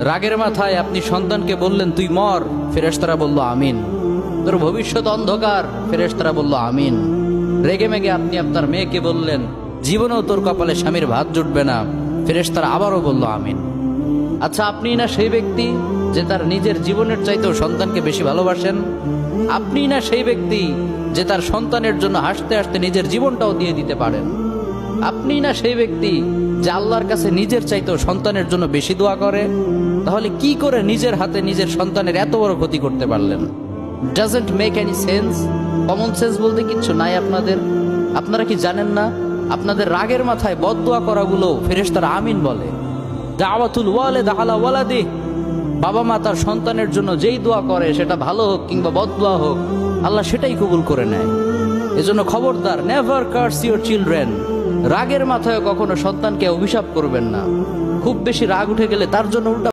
রাগের মাথায় আপনি সন্তানকে বললেন তুই মর, ফেরেশতারা বলল আমিন। তোর ভবিষ্যৎ অন্ধকার, ফেরেশতারা বলল আমিন। রেগে মেগে আপনি আপনার মেয়েকে বললেন জীবনেও তোর কপালে স্বামীর ভাত জুটবে না, ফেরেশতারা আবারও বলল আমিন। আচ্ছা, আপনি না সেই ব্যক্তি যে তার নিজের জীবনের চাইতেও সন্তানকে বেশি ভালোবাসেন? আপনি না সেই ব্যক্তি যে তার সন্তানের জন্য হাসতে হাসতে নিজের জীবনটাও দিয়ে দিতে পারেন? আপনি না সেই ব্যক্তি যে আল্লাহর কাছে নিজের চাইতেও সন্তানের জন্য বেশি দোয়া করে? তাহলে কি করে নিজের হাতে নিজের সন্তানের এত বড় ক্ষতি করতে পারলেন? Doesn't make any sense. Common sense বলতে কিচ্ছু নাই আপনাদের। আপনারা কি জানেন না আপনাদের রাগের মাথায় বদদোয়া করাগুলো ফেরেশতারা আমিন বলে? দাওয়াতুল ওয়ালিদ আলা ওয়ালাদিহি, বাবা মা তার সন্তানের জন্য যেই দোয়া করে সেটা ভালো হোক কিংবা বদদোয়া হোক, আল্লাহ সেটাই কবুল করে নেয়। এজন্য খবরদার, নেভার কার্স ইউর চিলড্রেন। রাগের মাথায় কখনো সন্তানকে অভিশাপ করবেন না। খুব বেশি রাগ উঠে গেলে তার জন্য উল্টা